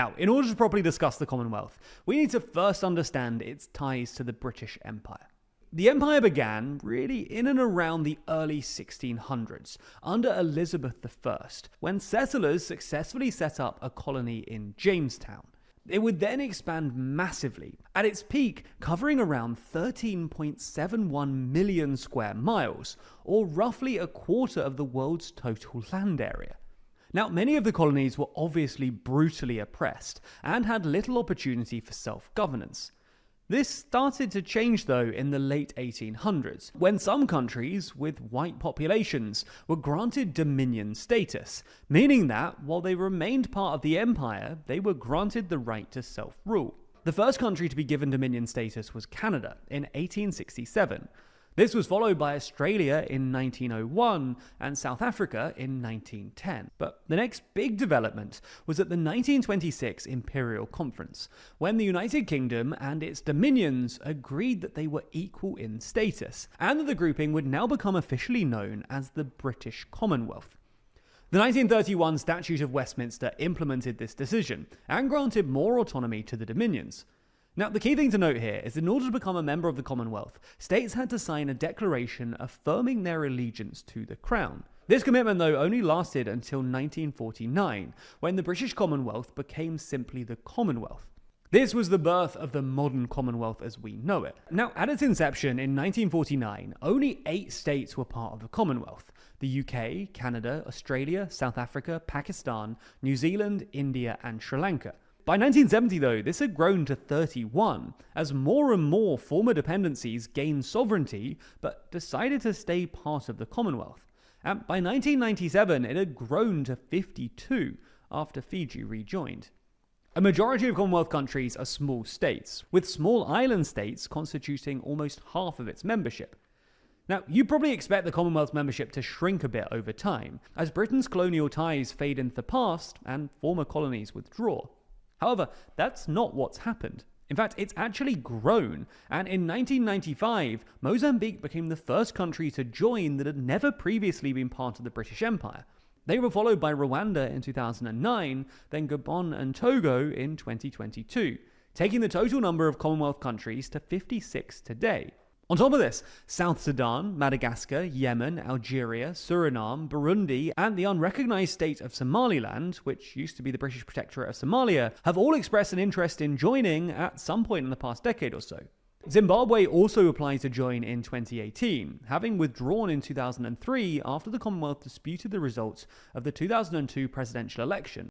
Now, in order to properly discuss the Commonwealth, we need to first understand its ties to the British Empire. The empire began really in and around the early 1600s under Elizabeth I, when settlers successfully set up a colony in Jamestown. It would then expand massively, at its peak covering around 13.71 million square miles, or roughly a quarter of the world's total land area. Now, many of the colonies were obviously brutally oppressed and had little opportunity for self-governance. This started to change though in the late 1800s, when some countries with white populations were granted dominion status, meaning that while they remained part of the empire, they were granted the right to self-rule. The first country to be given dominion status was Canada in 1867. This was followed by Australia in 1901 and South Africa in 1910. But the next big development was at the 1926 Imperial Conference, when the United Kingdom and its dominions agreed that they were equal in status, and that the grouping would now become officially known as the British Commonwealth. The 1931 Statute of Westminster implemented this decision and granted more autonomy to the dominions. Now, the key thing to note here is in order to become a member of the Commonwealth, states had to sign a declaration affirming their allegiance to the Crown. This commitment, though, only lasted until 1949, when the British Commonwealth became simply the Commonwealth. This was the birth of the modern Commonwealth as we know it. Now, at its inception in 1949, only 8 states were part of the Commonwealth: the UK, Canada, Australia, South Africa, Pakistan, New Zealand, India, and Sri Lanka. By 1970, though, this had grown to 31, as more and more former dependencies gained sovereignty but decided to stay part of the Commonwealth. And by 1997, it had grown to 52 after Fiji rejoined. A majority of Commonwealth countries are small states, with small island states constituting almost half of its membership. Now, you probably expect the Commonwealth membership to shrink a bit over time, as Britain's colonial ties fade into the past and former colonies withdraw. However, that's not what's happened. In fact, it's actually grown, and in 1995, Mozambique became the first country to join that had never previously been part of the British Empire. They were followed by Rwanda in 2009, then Gabon and Togo in 2022, taking the total number of Commonwealth countries to 56 today. On top of this, South Sudan, Madagascar, Yemen, Algeria, Suriname, Burundi, and the unrecognized state of Somaliland, which used to be the British Protectorate of Somalia, have all expressed an interest in joining at some point in the past decade or so. Zimbabwe also applied to join in 2018, having withdrawn in 2003 after the Commonwealth disputed the results of the 2002 presidential election.